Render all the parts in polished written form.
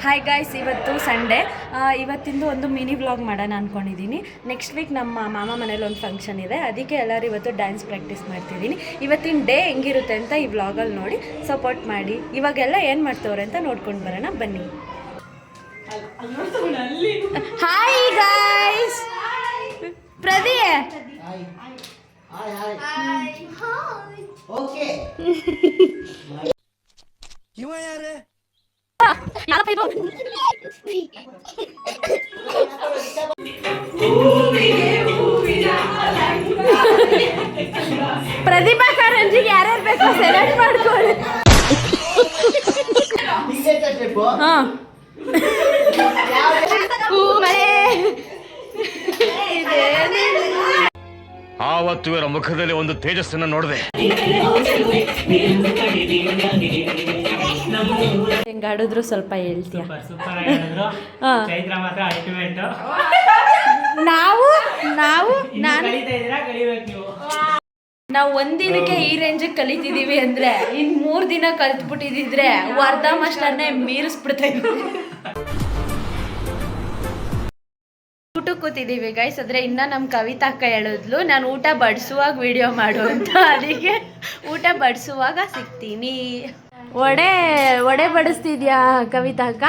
Hi guys, ಇವತ್ತು Sunday. ಇವತ್ತಿಂದು ಒಂದು mini vlog ಮಾಡೋಣ ಅಂದ್ಕೊಂಡಿದ್ದೀನಿ. ನೆಕ್ಸ್ಟ್ ವೀಕ್ ನಮ್ಮ ಮಾಮ ಮನೇಲಿ ಒಂದು ಫಂಕ್ಷನ್ ಇದೆ, ಅದಕ್ಕೆ ಎಲ್ಲರೂ ಇವತ್ತು ಡ್ಯಾನ್ಸ್ ಪ್ರಾಕ್ಟೀಸ್ ಮಾಡ್ತಿದ್ದೀನಿ. ಇವತ್ತಿನ ಡೇ ಹೆಂಗಿರುತ್ತೆ ಅಂತ ಈ ವ್ಲಾಗಲ್ಲಿ ನೋಡಿ ಸಪೋರ್ಟ್ ಮಾಡಿ. ಇವಾಗೆಲ್ಲ ಏನು ಮಾಡ್ತವ್ರೆ ಅಂತ ನೋಡ್ಕೊಂಡು ಬರೋಣ ಬನ್ನಿ. ಹಾಯ್ ಗಾಯ್ಸ್, ಪ್ರದಿ ಪ್ರತಿಭಾ ಕಾರಂಜಿಗೆ ಯಾರ್ಯಾರು ಬೇಕೋ ಸೆಲೆಕ್ಟ್ ಮಾಡ್ಕೊಳ್ಳಿ. ಆವತ್ತು ಇವರ ಮುಖದಲ್ಲಿ ಒಂದು ತೇಜಸ್ಸನ್ನ ನೋಡಿದೆ. ಹೆಂಗಾಡಿದ್ರು ಸ್ವಲ್ಪ ಹೇಳ್ತೀಯ. ನಾವು ಒಂದಿನಕ್ಕೆ ಈ ರೇಂಜಿಗೆ ಕಲಿತಿದೀವಿ ಅಂದ್ರೆ ಇನ್ 3 ದಿನ ಕಲ್ತ್ಬಿಟ್ಟಿದ್ರೆ ವರ್ಧ ಮಾಸ್ಟರ್ನೇ ಮೀರಿಸ್ಬಿಡ್ತಾ ಇದ್ವಿ. ಊಟ ಕೂತಿದ್ದೀವಿ ಗೈಸ್. ಆದರೆ ಇನ್ನು ನಮ್ಮ ಕವಿತಾ ಅಕ್ಕ ಹೇಳಿದ್ಲು ನಾನು ಊಟ ಬಡಿಸುವಾಗ ವಿಡಿಯೋ ಮಾಡು ಅಂತ. ಅದಕ್ಕೆ ಊಟ ಬಡಿಸುವಾಗ ಸಿಗ್ತೀನಿ. ವಡೆ ಬಡಿಸ್ತಿದ್ಯಾ ಕವಿತಾ ಅಕ್ಕ?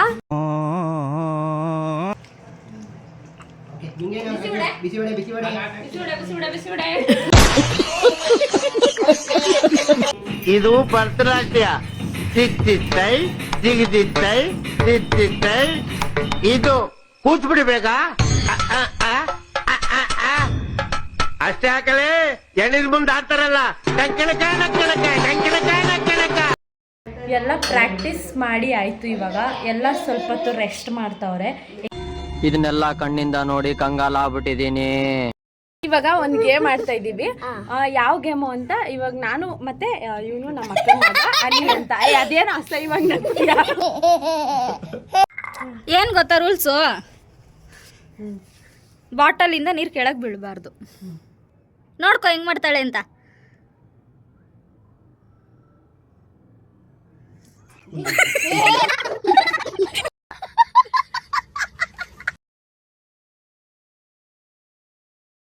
ಇದು ಭರತನಾಟ್ಯ. ಸಿಕ್ತಿತ್ತೈ ಜಿಗಿದಿತ್ತೈ ಸಿಕ್ತಿತ್ತೈ. ಇದು ಕೂತ್ಬಿಡ್ಬೇಕಾ? ಅಷ್ಟೇ ಹಾಕಲೇ. ಎಣ್ಣಿದ ಮುಂದೆ ಹಾಕ್ತಾರಲ್ಲ ಟಂಕಣಕ ನಕ್ಕಣಕ ಟಂಕಣಕ ನಕ್ಕಣಕ. ಎಲ್ಲ ಪ್ರಾಕ್ಟೀಸ್ ಮಾಡಿ ಆಯ್ತು. ಇವಾಗ ಎಲ್ಲ ಸ್ವಲ್ಪ ಹೊತ್ತು ರೆಸ್ಟ್ ಮಾಡ್ತಾವ್ರೆ. ಇದನ್ನೆಲ್ಲ ಕಣ್ಣಿಂದ ನೋಡಿ ಕಂಗಾಲ ಆಗ್ಬಿಟ್ಟಿದೀನಿ. ಇವಾಗ ಒಂದು ಗೇಮ್ ಆಡ್ತಾ ಇದ್ದೀವಿ. ಯಾವ ಗೇಮು ಅಂತ ಇವಾಗ ನಾನು ಮತ್ತೆ ಇವನು ನಮ್ಮ ಅಕ್ಕನ ಮಗ ಅನಿಲ್ ಅಂತ. ಅದೇನು ಅಸ ಇವಾಗ ಏನು ಗೊತ್ತಾ ರೂಲ್ಸು? ಬಾಟಲಿಂದ ನೀರು ಕೆಳಗೆ ಬೀಳಬಾರ್ದು. ನೋಡ್ಕೊ ಹೆಂಗ್ ಮಾಡ್ತಾಳೆ ಅಂತ.